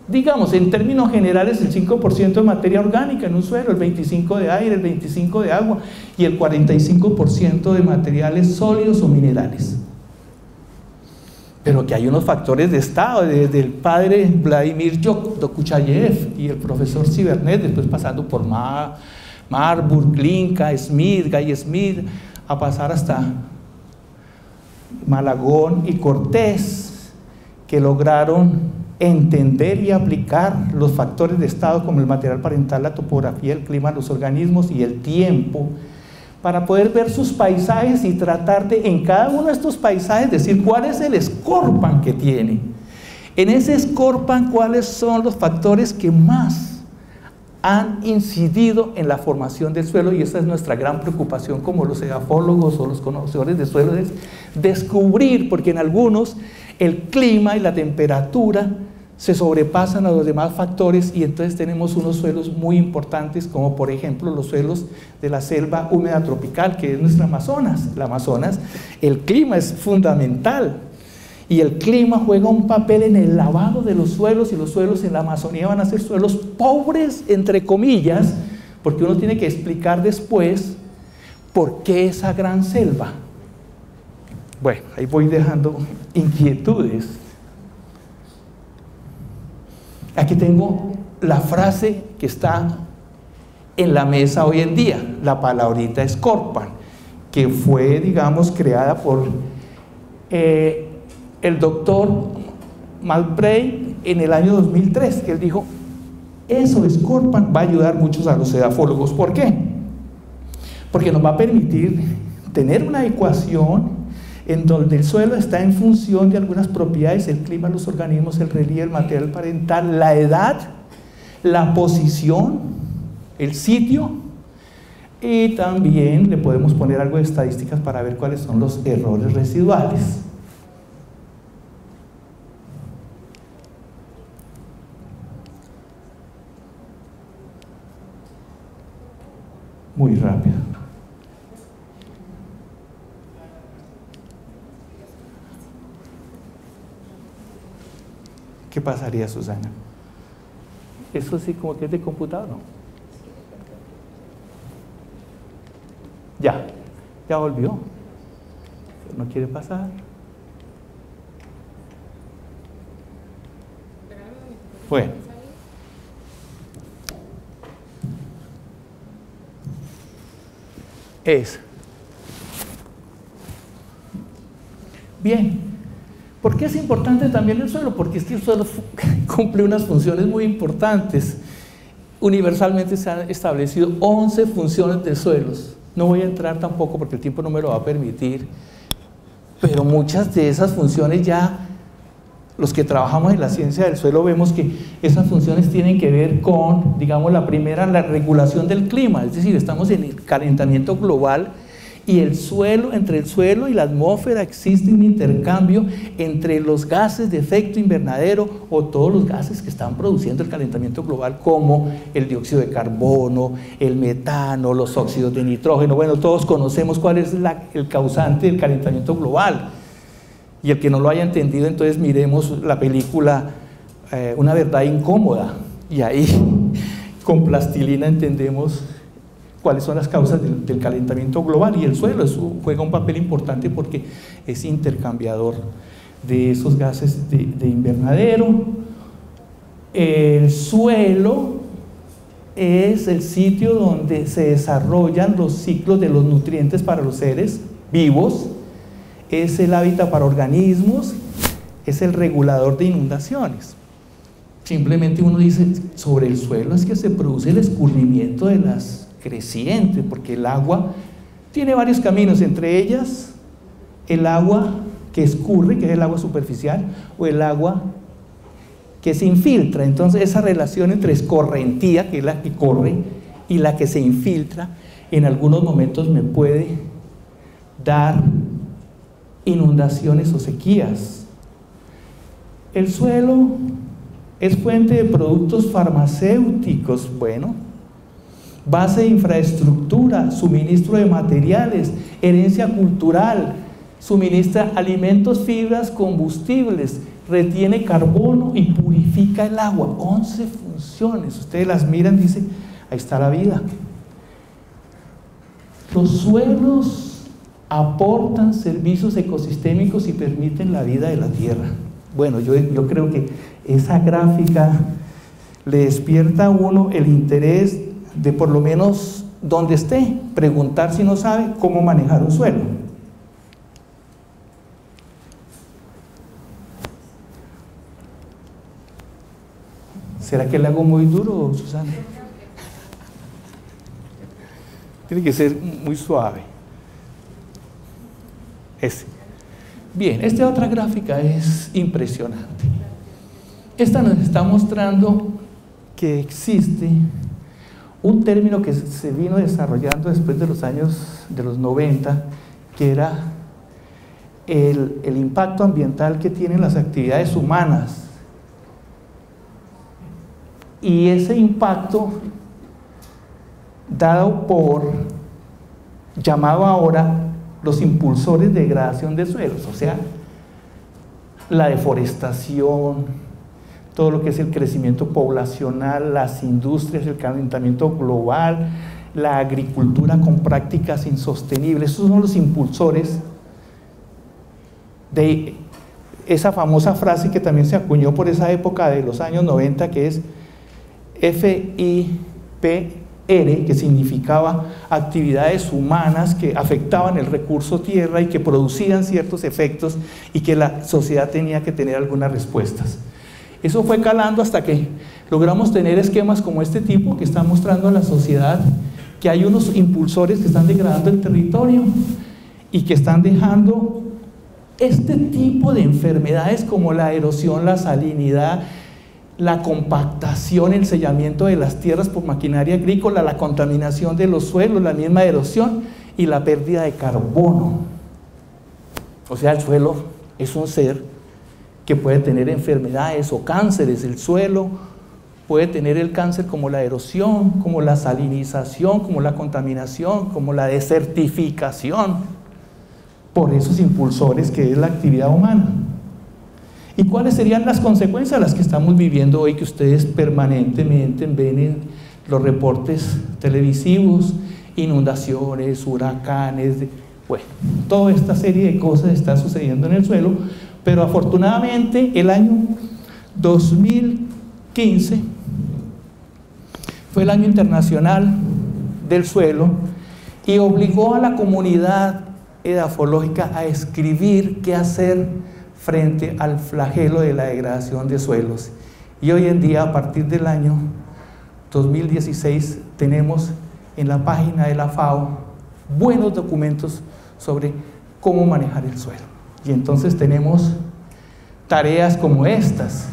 digamos, en términos generales, el 5% de materia orgánica en un suelo, el 25% de aire, el 25% de agua y el 45% de materiales sólidos o minerales. Pero que hay unos factores de estado, desde el padre Vladimir Dokuchayev y el profesor Cibernet, después pasando por Marburg, Glinka, Smith, Guy Smith, a pasar hasta Malagón y Cortés, que lograron entender y aplicar los factores de estado como el material parental, la topografía, el clima, los organismos y el tiempo, para poder ver sus paisajes y tratar de, en cada uno de estos paisajes, decir cuál es el Scorpan que tiene. En ese Scorpan, cuáles son los factores que más han incidido en la formación del suelo, y esa es nuestra gran preocupación como los edafólogos o los conocedores de suelo, es descubrir, porque en algunos el clima y la temperatura se sobrepasan a los demás factores, y entonces tenemos unos suelos muy importantes, como por ejemplo los suelos de la selva húmeda tropical, que es nuestra Amazonas. La Amazonas, el clima es fundamental, y el clima juega un papel en el lavado de los suelos, y los suelos en la Amazonía van a ser suelos pobres, entre comillas, porque uno tiene que explicar después por qué esa gran selva. Bueno, ahí voy dejando inquietudes. Aquí tengo la frase que está en la mesa hoy en día, la palabrita Scorpan, que fue, digamos, creada por el doctor Malbray en el año 2003, que él dijo, eso Scorpan va a ayudar mucho a los edafólogos. ¿Por qué? porque nos va a permitir tener una ecuación en donde el suelo está en función de algunas propiedades, el clima, los organismos, el relieve, el material parental, la edad, la posición, el sitio, y también le podemos poner algo de estadísticas para ver cuáles son los errores residuales. Muy rápido. ¿Qué pasaría, Susana? Eso sí como que es de computador, ¿no? Ya volvió. ¿No quiere pasar? Bueno. Bien. ¿Por qué es importante también el suelo? Porque es que el suelo cumple unas funciones muy importantes. Universalmente se han establecido 11 funciones de suelos. No voy a entrar tampoco porque el tiempo no me lo va a permitir, pero muchas de esas funciones ya, los que trabajamos en la ciencia del suelo, vemos que esas funciones tienen que ver con, digamos, la primera, la regulación del clima, es decir, estamos en el calentamiento global y el suelo, entre el suelo y la atmósfera existe un intercambio entre los gases de efecto invernadero o todos los gases que están produciendo el calentamiento global, como el dióxido de carbono, el metano, los óxidos de nitrógeno. Bueno, todos conocemos cuál es el causante del calentamiento global. Y el que no lo haya entendido, entonces miremos la película Una verdad incómoda, y ahí con plastilina entendemos cuáles son las causas del calentamiento global, y el suelo juega un papel importante porque es intercambiador de esos gases de invernadero. El suelo es el sitio donde se desarrollan los ciclos de los nutrientes para los seres vivos, es el hábitat para organismos, es el regulador de inundaciones. Simplemente uno dice sobre el suelo es que se produce el escurrimiento de las creciente, porque el agua tiene varios caminos, entre ellas el agua que escurre, que es el agua superficial, o el agua que se infiltra. Entonces esa relación entre escorrentía, que es la que corre, y la que se infiltra, en algunos momentos me puede dar inundaciones o sequías. El suelo es fuente de productos farmacéuticos, bueno, base de infraestructura, suministro de materiales, herencia cultural, suministra alimentos, fibras, combustibles, retiene carbono y purifica el agua. 11 funciones, ustedes las miran, dicen, ahí está la vida. Los suelos aportan servicios ecosistémicos y permiten la vida de la tierra. Bueno, yo creo que esa gráfica le despierta a uno el interés de, por lo menos donde esté, preguntar, si no sabe, cómo manejar un suelo. ¿Será que le hago muy duro, Susana? Tiene que ser muy suave. Bien, esta otra gráfica es impresionante. Esta nos está mostrando que existe un término que se vino desarrollando después de los años de los 90, que era el impacto ambiental que tienen las actividades humanas. Y ese impacto dado por, llamado ahora, los impulsores de degradación de suelos, o sea, la deforestación, todo lo que es el crecimiento poblacional, las industrias, el calentamiento global, la agricultura con prácticas insostenibles. Esos son los impulsores de esa famosa frase que también se acuñó por esa época de los años 90, que es FIPR, que significaba actividades humanas que afectaban el recurso tierra y que producían ciertos efectos y que la sociedad tenía que tener algunas respuestas. Eso fue calando hasta que logramos tener esquemas como este tipo, que está mostrando a la sociedad que hay unos impulsores que están degradando el territorio y que están dejando este tipo de enfermedades como la erosión, la salinidad, la compactación, el sellamiento de las tierras por maquinaria agrícola, la contaminación de los suelos, la misma erosión y la pérdida de carbono. O sea, el suelo es un ser que puede tener enfermedades o cánceres. El suelo puede tener el cáncer como la erosión, como la salinización, como la contaminación, como la desertificación, por esos impulsores que es la actividad humana. ¿Y cuáles serían las consecuencias? Las que estamos viviendo hoy, que ustedes permanentemente ven en los reportes televisivos: inundaciones, huracanes, bueno, toda esta serie de cosas está sucediendo en el suelo. Pero afortunadamente el año 2015 fue el año internacional del suelo y obligó a la comunidad edafológica a escribir qué hacer frente al flagelo de la degradación de suelos. Y hoy en día, a partir del año 2016, tenemos en la página de la FAO buenos documentos sobre cómo manejar el suelo. Y entonces tenemos tareas como estas: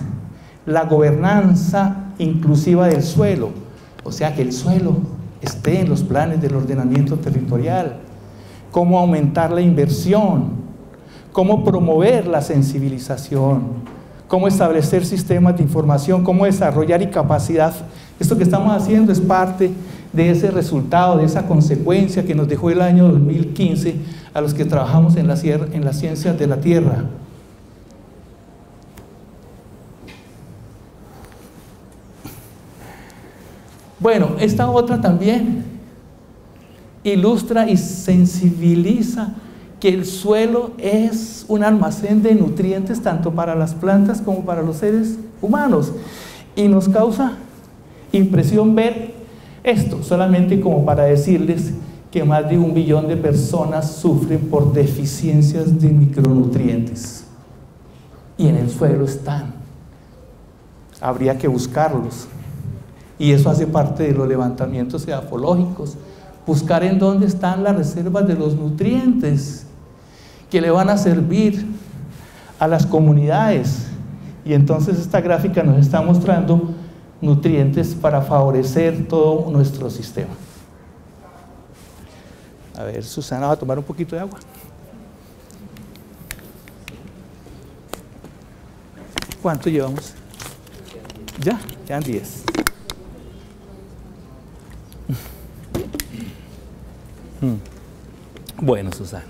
la gobernanza inclusiva del suelo, o sea, que el suelo esté en los planes del ordenamiento territorial; cómo aumentar la inversión; cómo promover la sensibilización; cómo establecer sistemas de información; cómo desarrollar y capacidad. Esto que estamos haciendo es parte de ese resultado, de esa consecuencia que nos dejó el año 2015 a los que trabajamos en las ciencias de la tierra. Bueno, esta otra también ilustra y sensibiliza que el suelo es un almacén de nutrientes tanto para las plantas como para los seres humanos, y nos causa impresión ver esto, solamente como para decirles que más de 1 billón de personas sufren por deficiencias de micronutrientes, y en el suelo están. Habría que buscarlos, y eso hace parte de los levantamientos edafológicos: buscar en dónde están las reservas de los nutrientes que le van a servir a las comunidades. Y entonces esta gráfica nos está mostrando nutrientes para favorecer todo nuestro sistema. A ver, Susana va a tomar un poquito de agua. ¿Cuánto llevamos? Ya, quedan 10. Bueno, Susana.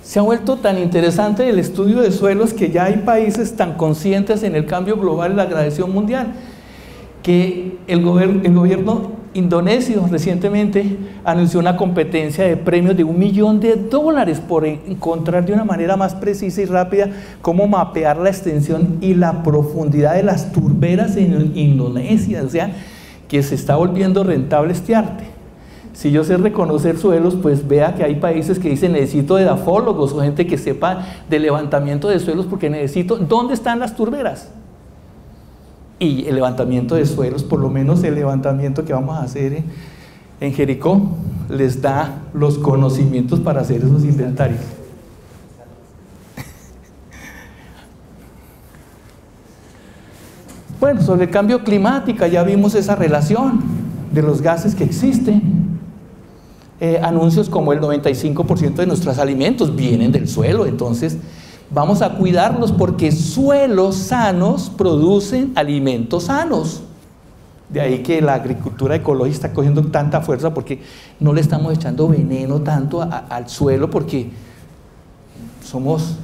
Se ha vuelto tan interesante el estudio de suelos que ya hay países tan conscientes en el cambio global y la degradación mundial, que el gobierno indonesio recientemente anunció una competencia de premios de $1 millón por encontrar de una manera más precisa y rápida cómo mapear la extensión y la profundidad de las turberas en Indonesia. O sea, que se está volviendo rentable este arte. Si yo sé reconocer suelos, pues vea que hay países que dicen: necesito edafólogos o gente que sepa de levantamiento de suelos, porque necesito, ¿dónde están las turberas? Y el levantamiento de suelos, por lo menos el levantamiento que vamos a hacer en Jericó, les da los conocimientos para hacer esos inventarios. Bueno, sobre el cambio climático ya vimos esa relación de los gases que existen. Anuncios como el 95% de nuestros alimentos vienen del suelo, entonces vamos a cuidarlos, porque suelos sanos producen alimentos sanos. De ahí que la agricultura ecológica está cogiendo tanta fuerza, porque no le estamos echando veneno tanto al suelo, porque somos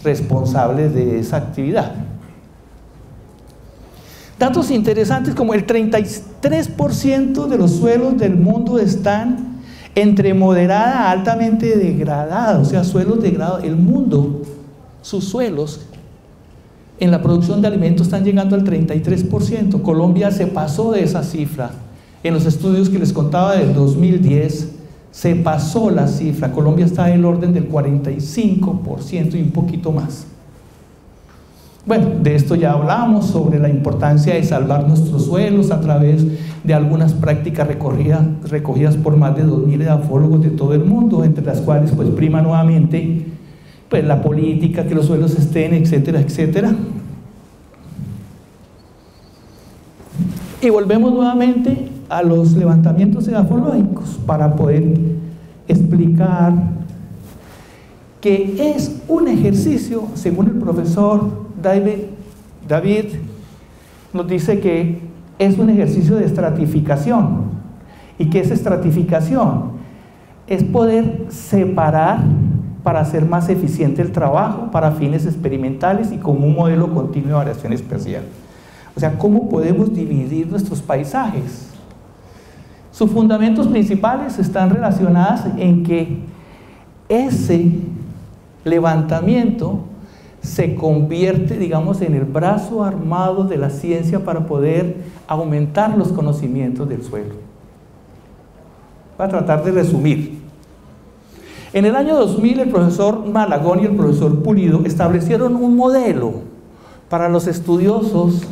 responsables de esa actividad. Datos interesantes como el 33% de los suelos del mundo están entre moderada a altamente degradada, o sea, suelos degradados. El mundo, sus suelos en la producción de alimentos están llegando al 33%. Colombia se pasó de esa cifra. En los estudios que les contaba del 2010, se pasó la cifra. Colombia está en el orden del 45% y un poquito más. Bueno, de esto ya hablamos, sobre la importancia de salvar nuestros suelos a través de algunas prácticas recogidas por más de 2000 edafólogos de todo el mundo, entre las cuales pues prima nuevamente pues la política, que los suelos estén, etcétera, etcétera. Y volvemos nuevamente a los levantamientos edafológicos para poder explicar que es un ejercicio, según el profesor David, nos dice que es un ejercicio de estratificación. ¿Y qué es estratificación? Es poder separar para hacer más eficiente el trabajo para fines experimentales y como un modelo continuo de variación espacial. O sea, ¿cómo podemos dividir nuestros paisajes? Sus fundamentos principales están relacionados en que ese levantamiento se convierte, digamos, en el brazo armado de la ciencia para poder aumentar los conocimientos del suelo. Voy a tratar de resumir. En el año 2000 el profesor Malagón y el profesor Pulido establecieron un modelo para los estudiosos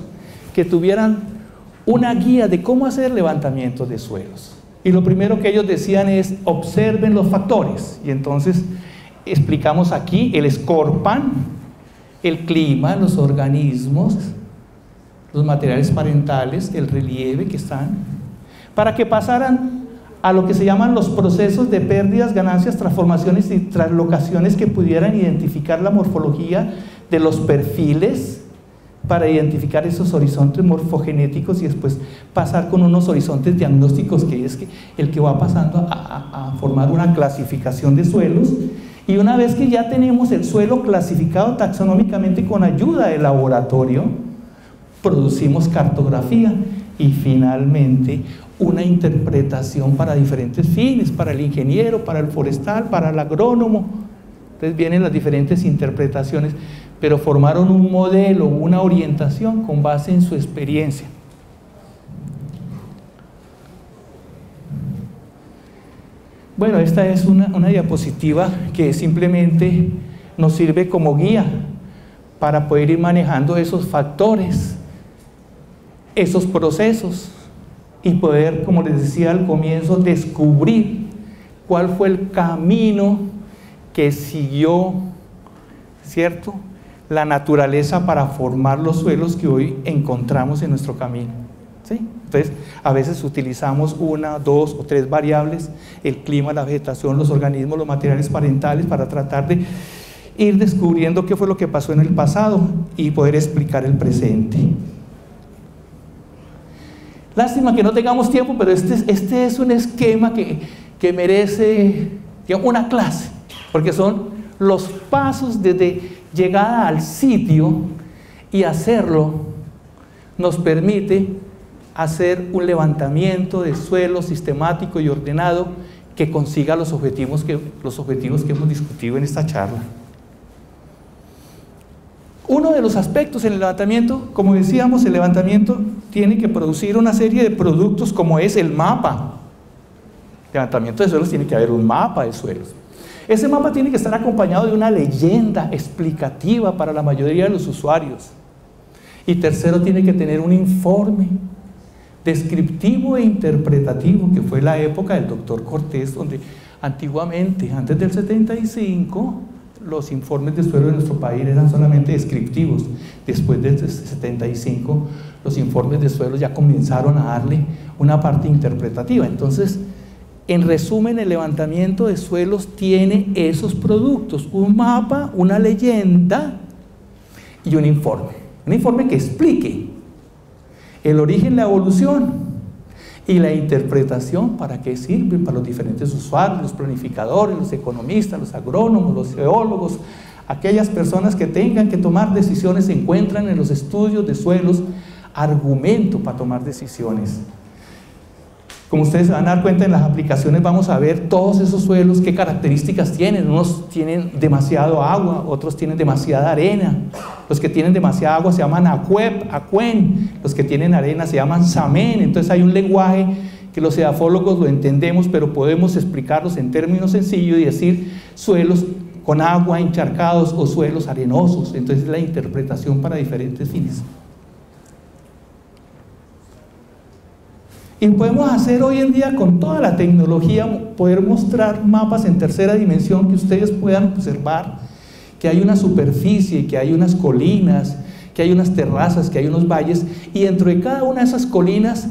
que tuvieran una guía de cómo hacer levantamientos de suelos. Y lo primero que ellos decían es: observen los factores. Y entonces explicamos aquí el Scorpan, el clima, los organismos, los materiales parentales, el relieve que están, para que pasaran a lo que se llaman los procesos de pérdidas, ganancias, transformaciones y translocaciones que pudieran identificar la morfología de los perfiles para identificar esos horizontes morfogenéticos y después pasar con unos horizontes diagnósticos, que es el que va pasando a formar una clasificación de suelos. Y una vez que ya tenemos el suelo clasificado taxonómicamente con ayuda del laboratorio, producimos cartografía y finalmente una interpretación para diferentes fines, para el ingeniero, para el forestal, para el agrónomo. Entonces vienen las diferentes interpretaciones, pero formaron un modelo, una orientación con base en su experiencia. Bueno, esta es una diapositiva que simplemente nos sirve como guía para poder ir manejando esos factores, esos procesos y poder, como les decía al comienzo, descubrir cuál fue el camino que siguió, ¿cierto?, la naturaleza para formar los suelos que hoy encontramos en nuestro camino, ¿sí? Entonces, a veces utilizamos una, dos o tres variables: el clima, la vegetación, los organismos, los materiales parentales, para tratar de ir descubriendo qué fue lo que pasó en el pasado y poder explicar el presente. Lástima que no tengamos tiempo, pero este es un esquema que merece una clase, porque son los pasos desde llegada al sitio, y hacerlo nos permite hacer un levantamiento de suelo sistemático y ordenado que consiga los objetivos que hemos discutido en esta charla. Uno de los aspectos en el levantamiento, como decíamos, el levantamiento tiene que producir una serie de productos, como es el mapa. Levantamiento de suelos, tiene que haber un mapa de suelos. Ese mapa tiene que estar acompañado de una leyenda explicativa para la mayoría de los usuarios. Y tercero, tiene que tener un informe descriptivo e interpretativo, que fue la época del doctor Cortés, donde antiguamente, antes del 75, los informes de suelo de nuestro país eran solamente descriptivos. Después del 75, los informes de suelo ya comenzaron a darle una parte interpretativa. Entonces, en resumen, el levantamiento de suelos tiene esos productos: un mapa, una leyenda y un informe que explique el origen, la evolución y la interpretación, para qué sirven para los diferentes usuarios, los planificadores, los economistas, los agrónomos, los geólogos, aquellas personas que tengan que tomar decisiones. Se encuentran en los estudios de suelos argumento para tomar decisiones. Como ustedes se van a dar cuenta, en las aplicaciones vamos a ver todos esos suelos, qué características tienen. Unos tienen demasiado agua, otros tienen demasiada arena. Los que tienen demasiada agua se llaman acuen, los que tienen arena se llaman samen. Entonces hay un lenguaje que los edafólogos lo entendemos, pero podemos explicarlos en términos sencillos y decir suelos con agua, encharcados o suelos arenosos. Entonces la interpretación para diferentes fines. Y podemos hacer hoy en día con toda la tecnología, poder mostrar mapas en tercera dimensión que ustedes puedan observar que hay una superficie, que hay unas colinas, que hay unas terrazas, que hay unos valles, y dentro de cada una de esas colinas,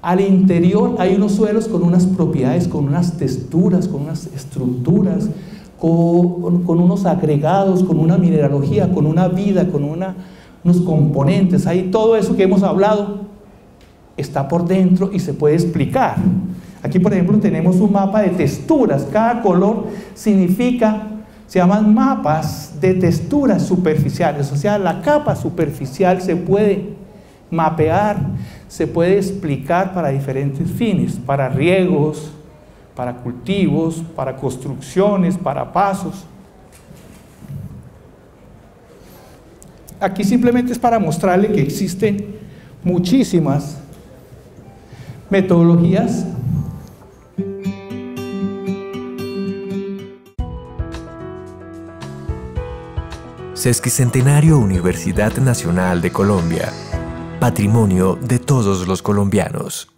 al interior hay unos suelos con unas propiedades, con unas texturas, con unas estructuras, con unos agregados, con una mineralogía, con una vida, con unos componentes. Ahí todo eso que hemos hablado está por dentro y se puede explicar. Aquí, por ejemplo, tenemos un mapa de texturas. Cada color significa, se llaman mapas de texturas superficiales. O sea, la capa superficial se puede mapear, se puede explicar para diferentes fines, para riegos, para cultivos, para construcciones, para pasos. Aquí simplemente es para mostrarle que existen muchísimas metodologías. Sesquicentenario Universidad Nacional de Colombia. Patrimonio de todos los colombianos.